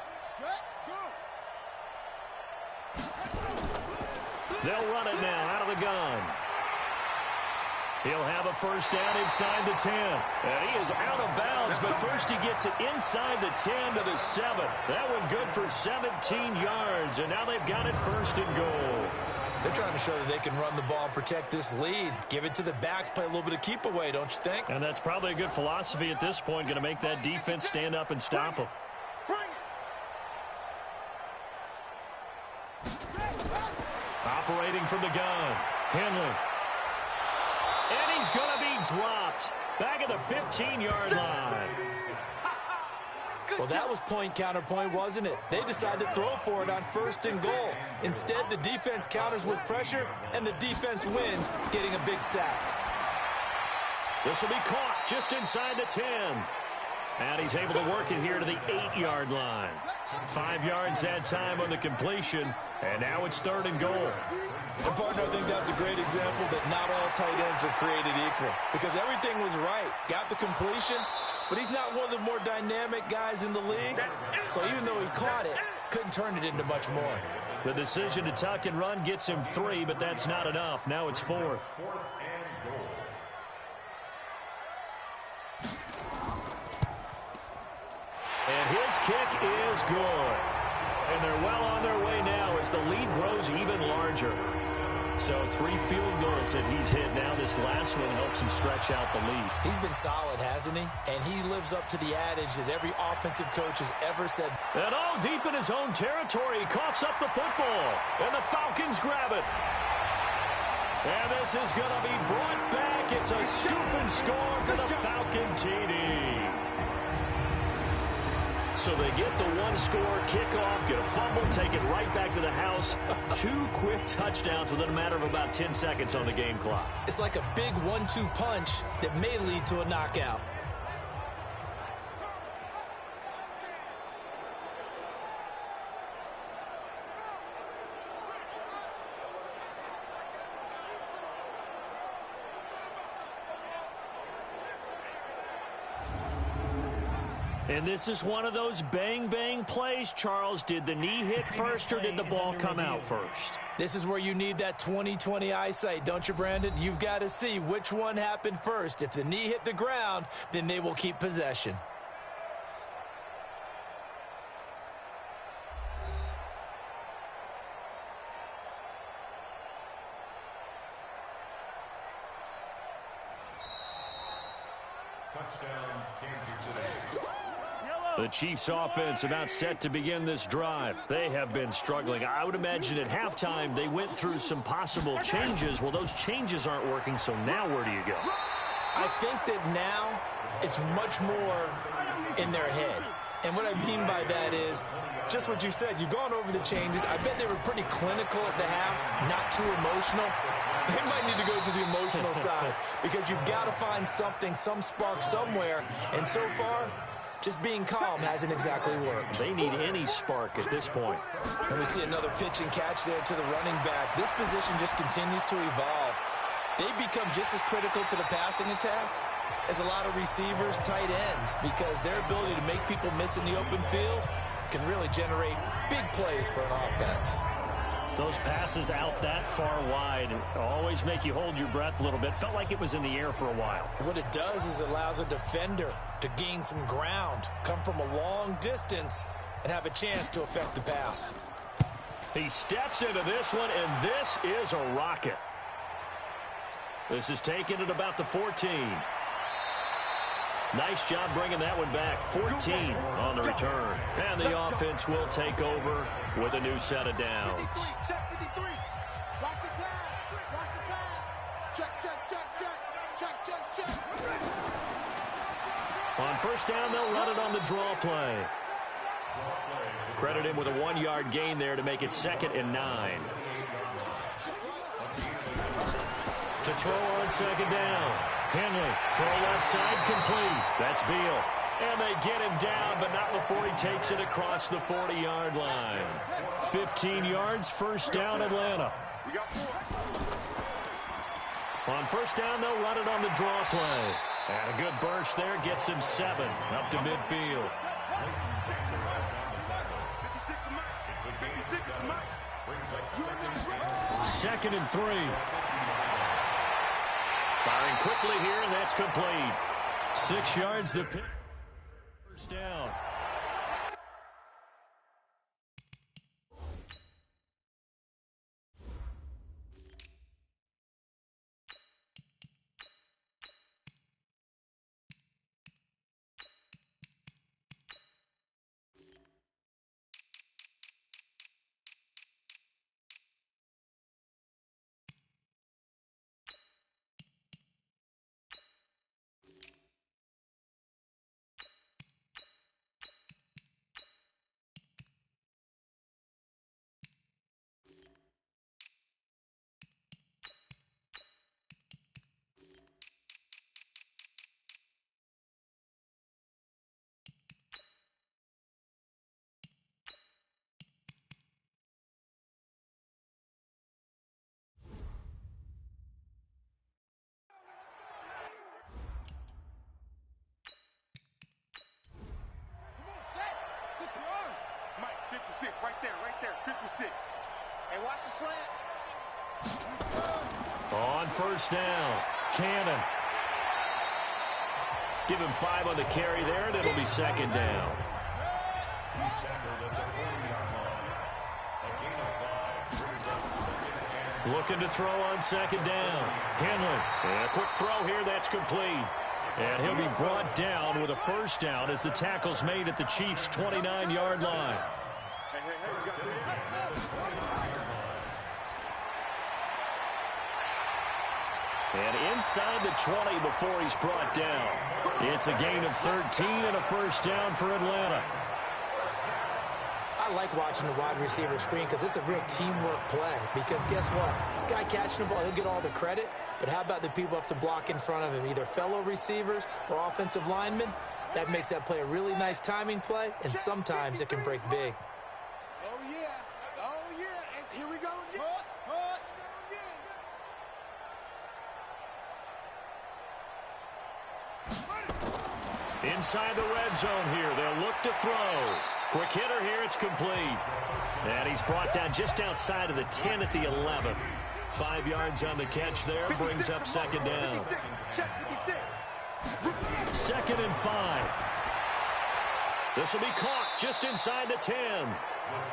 They'll run it now out of the gun. He'll have a 1st down inside the 10. And he is out of bounds, but first he gets it inside the 10 to the 7. That one good for 17 yards, and now they've got it 1st and goal. They're trying to show that they can run the ball, protect this lead. Give it to the backs, play a little bit of keep away, don't you think? And that's probably a good philosophy at this point, going to make that defense stand up and stop them. Operating from the gun, Henley. And he's going to be dropped back at the 15-yard line. Well, that was point counterpoint, wasn't it? They decided to throw for it on 1st and goal. Instead, the defense counters with pressure, and the defense wins, getting a big sack. This will be caught just inside the 10. And he's able to work it here to the 8-yard line. 5 yards that time on the completion, and now it's 3rd and goal. And, partner, I think that's a great example that not all tight ends are created equal. Because everything was right. Got the completion, but he's not one of the more dynamic guys in the league. So even though he caught it, couldn't turn it into much more. The decision to tuck and run gets him 3, but that's not enough. Now it's 4th. And his kick is good. And they're well on their way now as the lead grows even larger. So 3 field goals that he's hit now. This last one helps him stretch out the lead. He's been solid, hasn't he? And he lives up to the adage that every offensive coach has ever said. And all deep in his own territory, he coughs up the football. And the Falcons grab it. And this is going to be brought back. It's a scoop and score for the Falcon TD. So they get the one-score kickoff, get a fumble, take it right back to the house. 2 quick touchdowns within a matter of about 10 seconds on the game clock. It's like a big 1-2 punch that may lead to a knockout. And this is one of those bang-bang plays, Charles. Did the knee hit first or did the ball come out first? This is where you need that 20/20 eyesight, don't you, Brandon? You've got to see which one happened first. If the knee hit the ground, then they will keep possession. Touchdown, Kansas City. The Chiefs offense about set to begin this drive. They have been struggling. I would imagine at halftime they went through some possible changes. Well, those changes aren't working, so now where do you go? I think that now it's much more in their head. And what I mean by that is just what you said. You've gone over the changes. I bet they were pretty clinical at the half, not too emotional. They might need to go to the emotional side because you've got to find something, some spark somewhere. And so far, just being calm hasn't exactly worked. They need any spark at this point. And we see another pitch and catch there to the running back. This position just continues to evolve. They become just as critical to the passing attack as a lot of receivers, tight ends, because their ability to make people miss in the open field can really generate big plays for an offense. Those passes out that far wide always make you hold your breath a little bit. Felt like it was in the air for a while. What it does is it allows a defender to gain some ground, come from a long distance, and have a chance to affect the pass. He steps into this one, and this is a rocket. This is taken at about the 14. Nice job bringing that one back. 14 on the return. And the offense will take over with a new set of downs. Check 53. Watch the pass. Watch the pass. Check, check, check, check. Check, check, check. On first down, they'll run it on the draw play. Credit him with a 1-yard gain there to make it 2nd and 9. To throw on 2nd down. Henley, throw left side, complete. That's Beal. And they get him down, but not before he takes it across the 40-yard line. 15 yards, first down, Atlanta. On first down, they'll run it on the draw play. And a good burst there gets him 7 up to midfield. 2nd and 3. Firing quickly here, and that's complete. 6 yards, the pick. First down. Mike, 56, right there, 56. Hey, watch the slant. On first down, Cannon. Give him 5 on the carry there, and it'll be second down. Looking to throw on second down. Henley. And a quick throw here. That's complete. And he'll be brought down with a first down as the tackle's made at the Chiefs' 29-yard line. And inside the 20 before he's brought down. It's a gain of 13 and a first down for Atlanta. I like watching the wide receiver screen because it's a real teamwork play. Because guess what? The guy catching the ball, he'll get all the credit. But how about the people up to block in front of him, either fellow receivers or offensive linemen? That makes that play a really nice timing play, and sometimes it can break big. Oh, yeah. Oh, yeah. And here we go again. Inside the red zone here. They'll look to throw. Quick hitter here. It's complete. And he's brought down just outside of the 10 at the 11. 5 yards on the catch there. Brings up second down. 2nd and 5. This will be caught just inside the 10.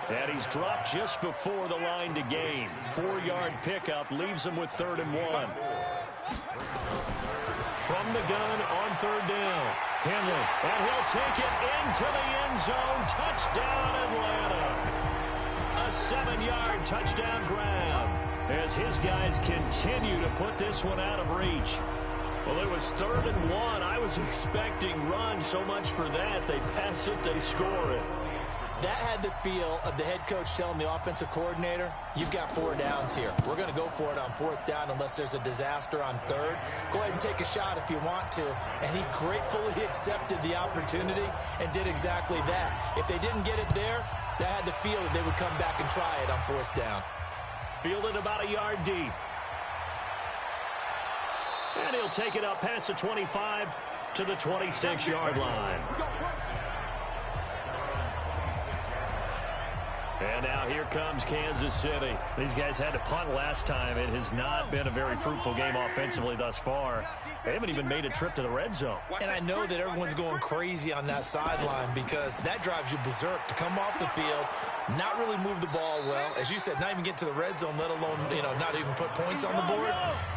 And he's dropped just before the line to gain. 4-yard pickup leaves him with 3rd and 1. From the gun on 3rd down. Henley, and he'll take it into the end zone. Touchdown, Atlanta. A 7-yard touchdown grab as his guys continue to put this one out of reach. Well, it was 3rd and 1. I was expecting run. So much for that. They pass it, they score it. That had the feel of the head coach telling the offensive coordinator, you've got 4 downs here. We're going to go for it on 4th down unless there's a disaster on 3rd. Go ahead and take a shot if you want to. And he gratefully accepted the opportunity and did exactly that. If they didn't get it there, that had the feel that they would come back and try it on 4th down. Fielded about a yard deep. And he'll take it up past the 25 to the 26-yard line. And now here comes Kansas City. These guys had to punt last time. It has not been a very fruitful game offensively thus far. They haven't even made a trip to the red zone. And I know that everyone's going crazy on that sideline because that drives you berserk to come off the field, not really move the ball well. As you said, not even get to the red zone, let alone, not even put points on the board.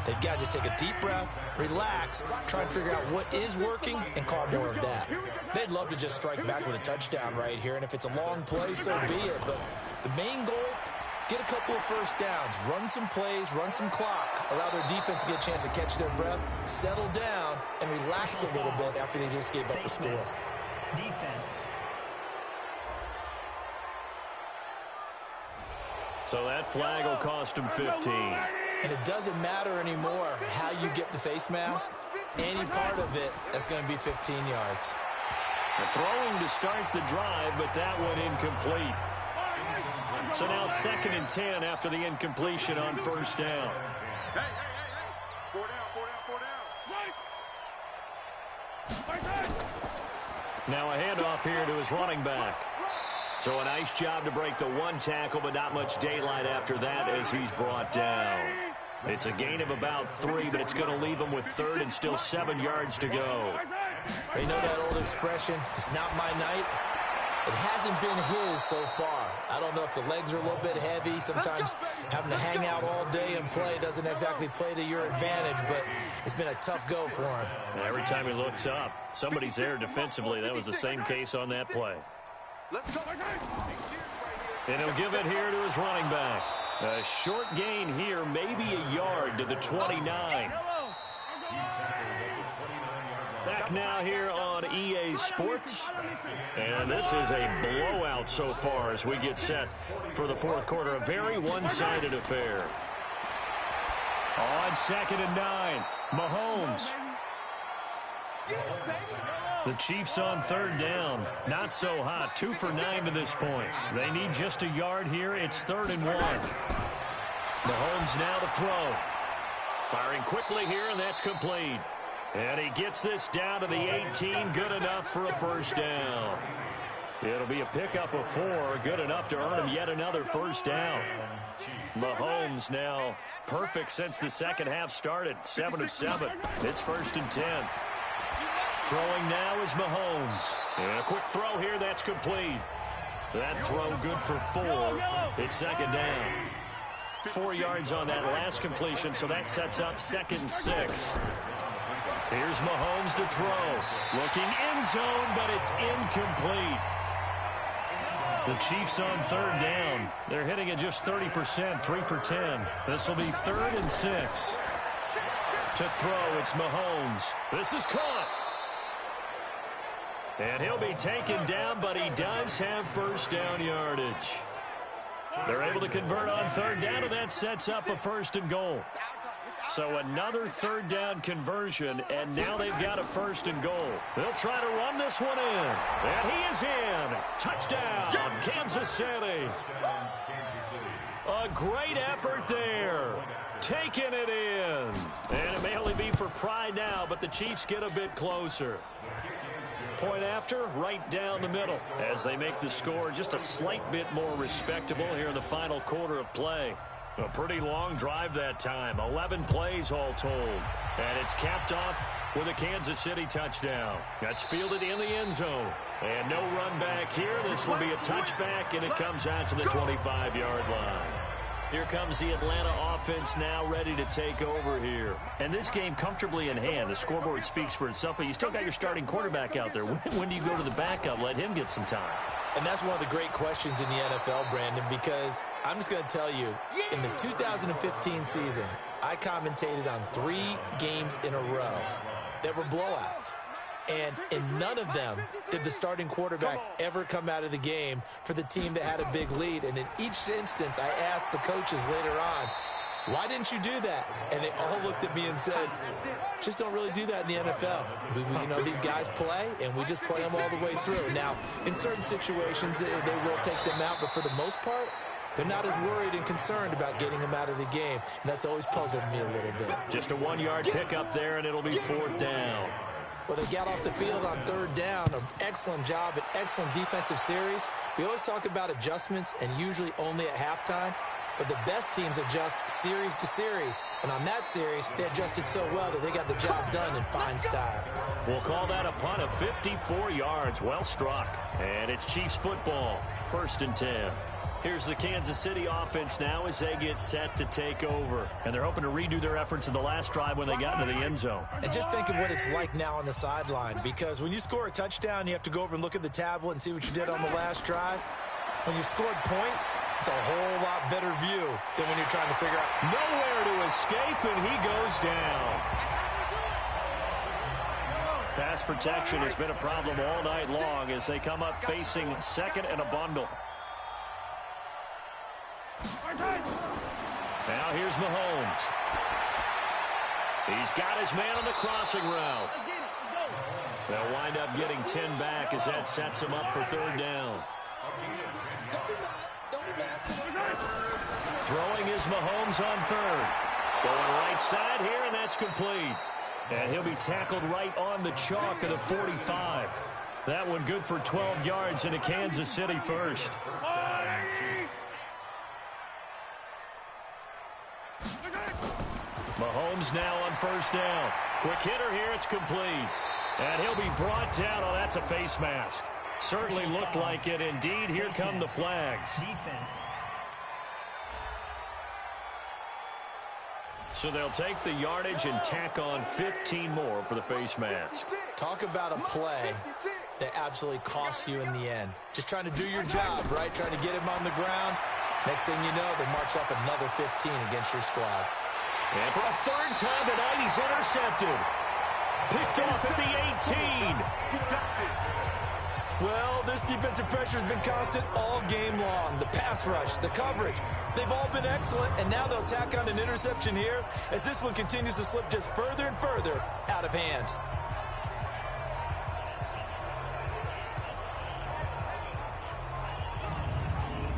They've got to just take a deep breath, relax, try and figure out what is working and call more of that. They'd love to just strike back with a touchdown right here, and if it's a long play, so be it. But the main goal, get a couple of first downs, run some plays, run some clock, allow their defense to get a chance to catch their breath, settle down, and relax a little bit after they just gave up the score. Defense. So that flag will cost him 15. And it doesn't matter anymore how you get the face mask. Any part of it, that's going to be 15 yards. Throwing to start the drive, but that one incomplete. So now 2nd and 10 after the incompletion on 1st down. Hey. 4 down. Now a handoff here to his running back. So a nice job to break the 1 tackle, but not much daylight after that as he's brought down. It's a gain of about 3, but it's going to leave him with 3rd and still 7 yards to go. You know that old expression, it's not my night? It hasn't been his so far. I don't know if the legs are a little bit heavy. Sometimes having to hang out all day and play doesn't exactly play to your advantage, but it's been a tough go for him. Every time he looks up, somebody's there defensively. That was the same case on that play. And he'll give it here to his running back. A short gain here, maybe a yard to the 29. Back now here on EA Sports. And this is a blowout so far as we get set for the 4th quarter. A very one-sided affair. On 2nd and 9, Mahomes. The Chiefs on 3rd down. Not so hot. 2 for 9 to this point. They need just a yard here. It's 3rd and 1. Mahomes now to throw. Firing quickly here, and that's complete. And he gets this down to the 18. Good enough for a first down. It'll be a pickup of 4, good enough to earn him yet another first down. Mahomes now perfect since the second half started, 7 of 7. It's 1st and 10. Throwing now is Mahomes. And a quick throw here, that's complete. That throw good for 4. It's 2nd down. 4 yards on that last completion, so that sets up 2nd and 6. Here's Mahomes to throw. Looking end zone, but it's incomplete. The Chiefs on 3rd down. They're hitting at just 30%, 3 for 10. This will be 3rd and 6. To throw, it's Mahomes. This is caught. And he'll be taken down, but he does have first down yardage. They're able to convert on 3rd down, and that sets up a 1st and goal. So another 3rd down conversion, and now they've got a 1st and goal. They'll try to run this one in. And he is in. Touchdown, Kansas City. A great effort there. Taking it in. And it may only be for pride now, but the Chiefs get a bit closer. Point after, right down the middle, as they make the score just a slight bit more respectable here in the final quarter of play. A pretty long drive that time, 11 plays all told. And it's capped off with a Kansas City touchdown. That's fielded in the end zone. And no run back here. This will be a touchback, and it comes out to the 25-yard line. Here comes the Atlanta offense now ready to take over here. And this game comfortably in hand. The scoreboard speaks for itself, but you still got your starting quarterback out there. When do you go to the backup? Let him get some time. And that's one of the great questions in the NFL, Brandon, because I'm just going to tell you, in the 2015 season, I commentated on 3 games in a row that were blowouts. And in none of them did the starting quarterback ever come out of the game for the team that had a big lead. And in each instance, I asked the coaches later on, why didn't you do that? And they all looked at me and said, just don't really do that in the NFL. You know, these guys play, and we just play them all the way through. Now, in certain situations, they will take them out, but for the most part, they're not as worried and concerned about getting them out of the game. And that's always puzzled me a little bit. Just a 1-yard pickup there, and it'll be 4th down. Well, they got off the field on 3rd down. An excellent job, an excellent defensive series. We always talk about adjustments, and usually only at halftime. But the best teams adjust series to series. And on that series, they adjusted so well that they got the job done in fine style. We'll call that a punt of 54 yards. Well struck. And it's Chiefs football. 1st and 10. Here's the Kansas City offense now as they get set to take over. And they're hoping to redo their efforts in the last drive when they got into the end zone. And just think of what it's like now on the sideline, because when you score a touchdown, you have to go over and look at the tablet and see what you did on the last drive. When you scored points, it's a whole lot better view than when you're trying to figure out. Nowhere to escape, and he goes down. Pass protection has been a problem all night long as they come up facing 2nd and a bundle. Now here's Mahomes. He's got his man on the crossing route. They'll wind up getting 10 back as that sets him up for 3rd down. Throwing is Mahomes on 3rd. Going right side here, and that's complete. And he'll be tackled right on the chalk of the 45. That one good for 12 yards into Kansas City 1st. Mahomes now on 1st down. Quick hitter here, it's complete. And he'll be brought down. Oh, that's a face mask. Certainly looked like it. Indeed, here come the flags. Defense. So they'll take the yardage and tack on 15 more for the face mask. Talk about a play that absolutely costs you in the end. Just trying to do your job, right? Trying to get him on the ground. Next thing you know, they march up another 15 against your squad. And for a 3rd time tonight, he's intercepted. Picked off at the 18. Well, this defensive pressure has been constant all game long. The pass rush, the coverage, they've all been excellent, and now they'll tack on an interception here as this one continues to slip just further and further out of hand.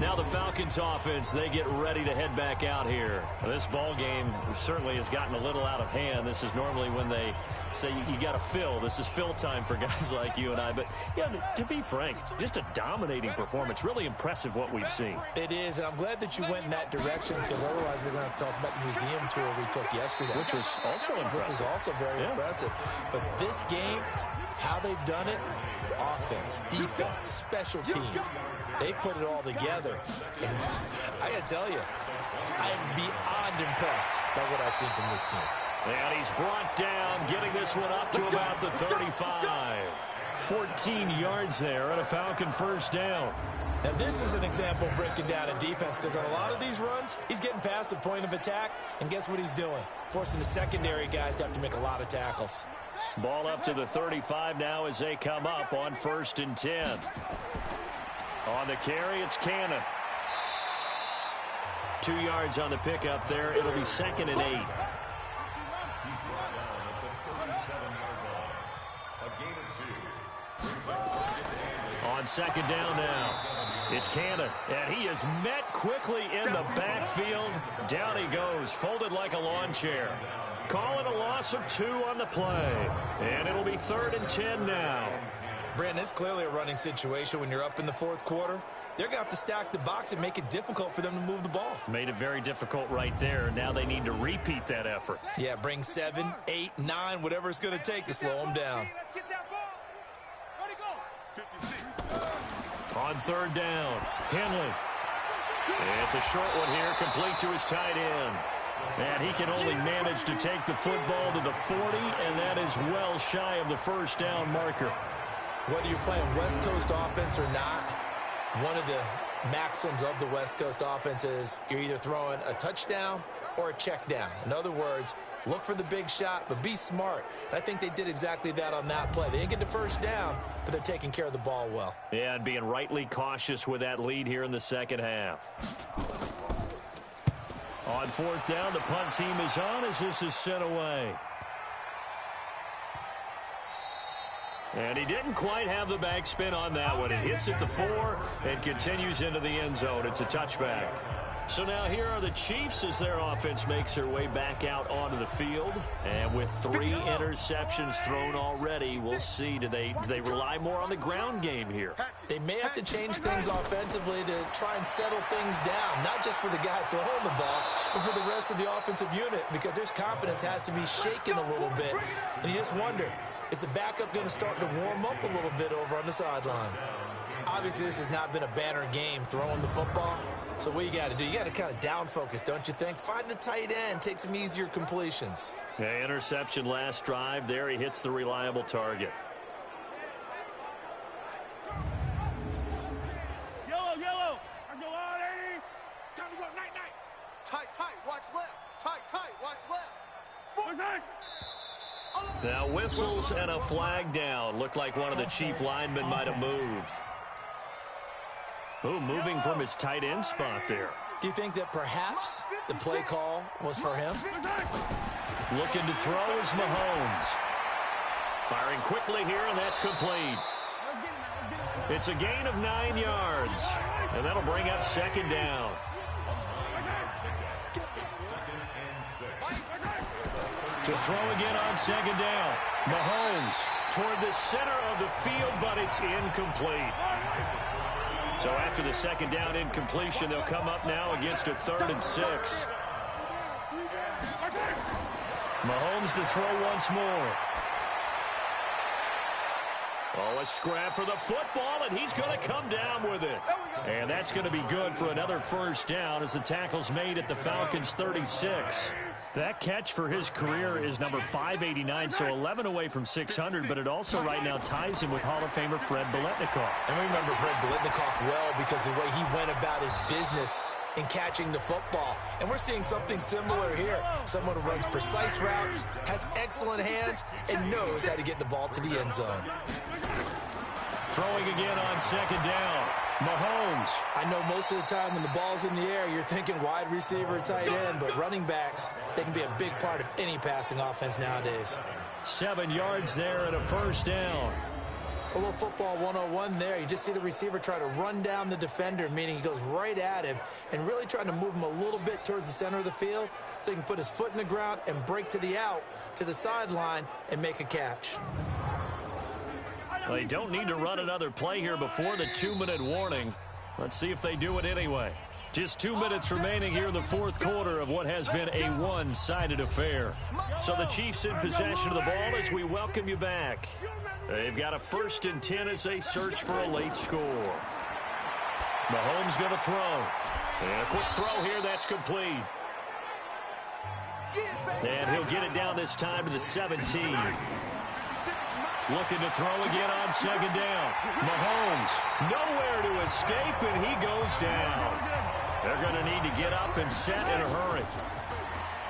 Now the Falcons offense, they get ready to head back out here. Well, this ball game certainly has gotten a little out of hand. This is normally when they say you got to fill. This is fill time for guys like you and I. But, yeah, to be frank, just a dominating performance. Really impressive what we've seen. It is, and I'm glad that you went in that direction because otherwise we're going to have to talk about the museum tour we took yesterday. Which was also impressive. Which was also very impressive. But this game, how they've done it, offense, defense, special teams, they put it all together. And I got to tell you, I am beyond impressed by what I've seen from this team. And he's brought down, getting this one up to about the 35. 14 yards there and a Falcon first down. Now, this is an example breaking down in defense because on a lot of these runs, he's getting past the point of attack, and guess what he's doing? Forcing the secondary guys to have to make a lot of tackles. Ball up to the 35 now as they come up on 1st and 10. On the carry, it's Cannon. 2 yards on the pickup there. It'll be 2nd and 8. On 2nd down now, it's Cannon, and he is met quickly in the backfield. Down he goes, folded like a lawn chair. Call it a loss of 2 on the play, and it'll be 3rd and 10 now. Brandon, it's clearly a running situation when you're up in the 4th quarter. They're going to have to stack the box and make it difficult for them to move the ball. Made it very difficult right there. Now they need to repeat that effort. Yeah, bring 7, 8, 9, whatever it's going to take to slow them down. On 3rd down, Henley. It's a short one here, complete to his tight end. And he can only manage to take the football to the 40, and that is well shy of the first down marker. Whether you're playing West Coast offense or not, one of the maxims of the West Coast offense is you're either throwing a touchdown or a check down. In other words, look for the big shot, but be smart. I think they did exactly that on that play. They didn't get the first down, but they're taking care of the ball well. Yeah, and being rightly cautious with that lead here in the second half. On 4th down, the punt team is on as this is sent away. And he didn't quite have the backspin on that one. It hits at the 4 and continues into the end zone. It's a touchback. So now here are the Chiefs as their offense makes their way back out onto the field. And with 3 interceptions thrown already, we'll see. Do they rely more on the ground game here? They may have to change things offensively to try and settle things down, not just for the guy throwing the ball, but for the rest of the offensive unit, because their confidence has to be shaken a little bit. And you just wonder, is the backup going to start to warm up a little bit over on the sideline? Obviously, this has not been a banner game throwing the football. So what you got to do, you got to kind of down focus, don't you think? Find the tight end, take some easier completions. Yeah, interception last drive. There he hits the reliable target. Yellow. Let's go on, 80. Time to go, night. Tight, watch left. Tight, watch left. Now whistles and a flag down. Looked like one of the Chief linemen might have moved. Oh, moving from his tight end spot there. Do you think that perhaps the play call was for him? Looking to throw is Mahomes. Firing quickly here, and that's complete. It's a gain of 9 yards, and that'll bring up 2nd down. To throw again on 2nd down. Mahomes toward the center of the field, but it's incomplete. So after the 2nd down incompletion, they'll come up now against a 3rd and 6. Mahomes to throw once more. Oh, a scrap for the football, and he's going to come down with it. And that's going to be good for another first down as the tackle's made at the Falcons' 36. That catch for his career is number 589, so 11 away from 600, but it also right now ties him with Hall of Famer Fred Biletnikoff. And we remember Fred Biletnikoff well because of the way he went about his business in catching the football. And we're seeing something similar here. Someone who runs precise routes, has excellent hands, and knows how to get the ball to the end zone. Throwing again on 2nd down. Mahomes. I know most of the time when the ball's in the air, you're thinking wide receiver, tight end, but running backs, they can be a big part of any passing offense nowadays. 7 yards there and a first down. A little football 101 there. You just see the receiver try to run down the defender, meaning he goes right at him and really trying to move him a little bit towards the center of the field so he can put his foot in the ground and break to the out, to the sideline, and make a catch. They don't need to run another play here before the 2-minute warning. Let's see if they do it anyway. Just 2 minutes remaining here in the fourth quarter of what has been a one-sided affair. So the Chiefs in possession of the ball as we welcome you back. They've got a 1st and 10 as they search for a late score. Mahomes going to throw. And a quick throw here, that's complete. And he'll get it down this time to the 17. Looking to throw again on 2nd down. Mahomes nowhere to escape, and he goes down. They're going to need to get up and set in a hurry.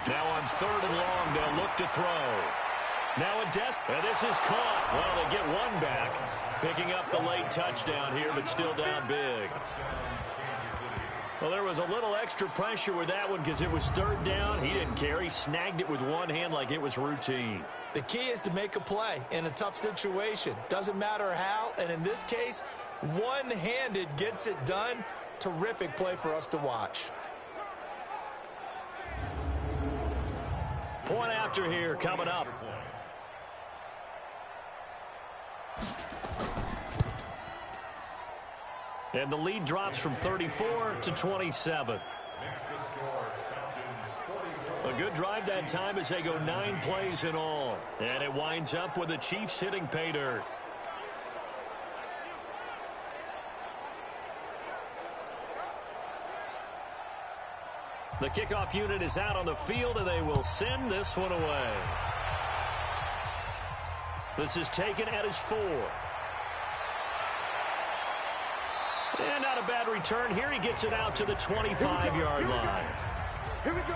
Now on 3rd and long, they'll look to throw. Now a and this is caught. Well, they get one back, picking up the late touchdown here, but still down big. Well, there was a little extra pressure with that one because it was 3rd down. He didn't care. He snagged it with one hand like it was routine. The key is to make a play in a tough situation. Doesn't matter how, and in this case, one-handed gets it done. Terrific play for us to watch. Point after here coming up. And the lead drops from 34 to 27. A good drive that time as they go 9 plays in all. And it winds up with the Chiefs hitting pay dirt. The kickoff unit is out on the field, and they will send this one away. This is taken at his 4. And not a bad return here. He gets it out to the 25-yard line. Here we go.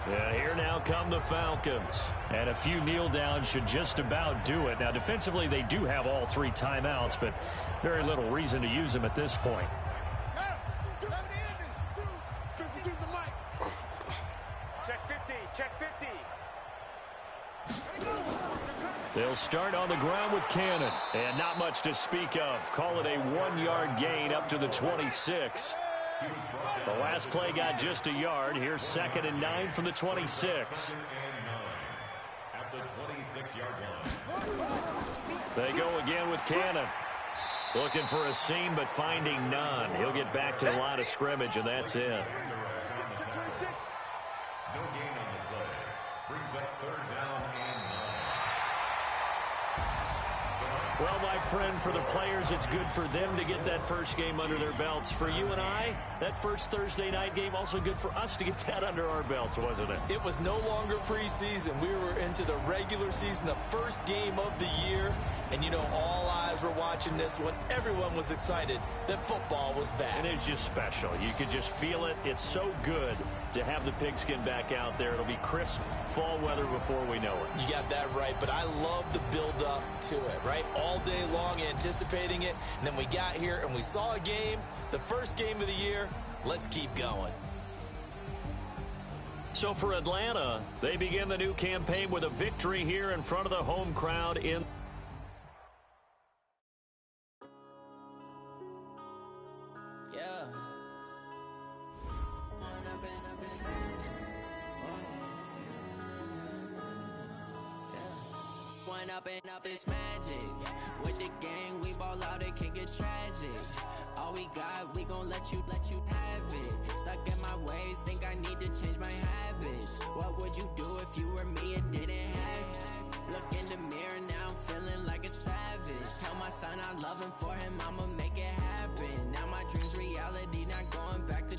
Yeah, here now come the Falcons. And a few kneel downs should just about do it. Now, defensively, they do have all 3 timeouts, but very little reason to use them at this point. Check 50, check 50. They'll start on the ground with Cannon. And not much to speak of. Call it a 1-yard gain up to the 26. The last play got just a yard. Here's 2nd and 9 from the 26. At the 26-yard line. They go again with Cannon. Looking for a seam, but finding none. He'll get back to the line of scrimmage, and that's it. No gain on the play. Brings up 3rd down and 9. Well, my friend, for the players, it's good for them to get that first game under their belts. For you and I, that first Thursday night game, also good for us to get that under our belts, wasn't it? It was no longer preseason. We were into the regular season, the first game of the year. And, you know, all eyes were watching this when everyone was excited that football was back. And it's just special. You could just feel it. It's so good to have the pigskin back out there. It'll be crisp fall weather before we know it. You got that right, but I love the build-up to it, right? All day long anticipating it, and then we got here and we saw a game, the first game of the year. Let's keep going. So for Atlanta, they begin the new campaign with a victory here in front of the home crowd in up this magic. With the gang, we ball out, it can get tragic. All we got, we gon' let you have it. Stuck in my ways, think I need to change my habits. What would you do if you were me and didn't have it? Look in the mirror, now I'm feeling like a savage. Tell my son I love him, for him I'ma make it happen. Now my dream's reality, not going back to.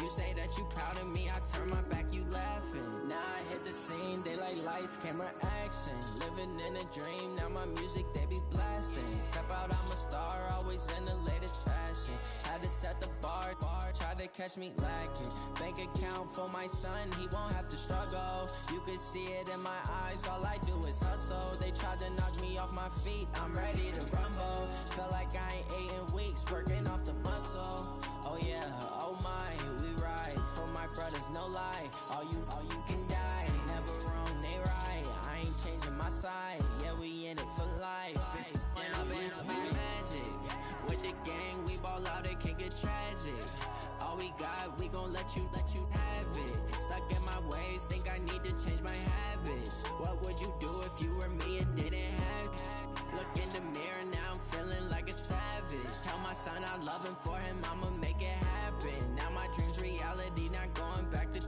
You say that you proud of me, I turn my back, you laughing. Now I hit the scene, they like lights, camera, action. Living in a dream, now my music, they be blasting. Step out, I'm a star, always in the latest fashion. Had to set the bar, try to catch me lacking. Bank account for my son, he won't have to struggle. You can see it in my eyes, all I do is hustle. They tried to knock me off my feet, I'm ready to rumble. Feel like I ain't ate in weeks, working off the muscle. Oh yeah, oh my, we ride for my brothers, no lie. All you can die, never wrong, they right. I ain't changing my side. Yeah, we in it for life. It's magic. With the gang, we ball out, it can get tragic. All we got, we gon' let you have it. Stuck in my ways, think I need to change my habits. What would you do if you were me and didn't have it? Look in the mirror, now I'm feeling like a savage. Tell my son I love him, for him I'ma make it happen. Now my dream's reality, not going back to.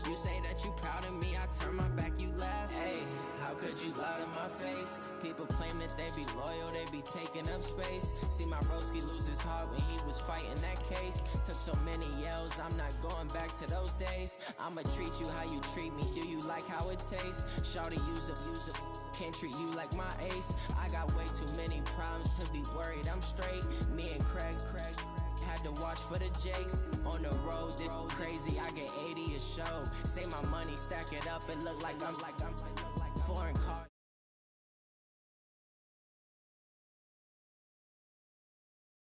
You say that you proud of me, I turn my back, you laugh. Hey, how could you lie to my face? People claim that they be loyal, they be taking up space. See my broski lose his heart when he was fighting that case. Took so many yells, I'm not going back to those days. I'ma treat you how you treat me, do you like how it tastes? Shawty, use up, can't treat you like my ace. I got way too many problems to be worried, I'm straight. Me and Craig had to watch for the Jakes. On the road, this crazy, I get 80 a show. Say my money, stack it up, and look like I'm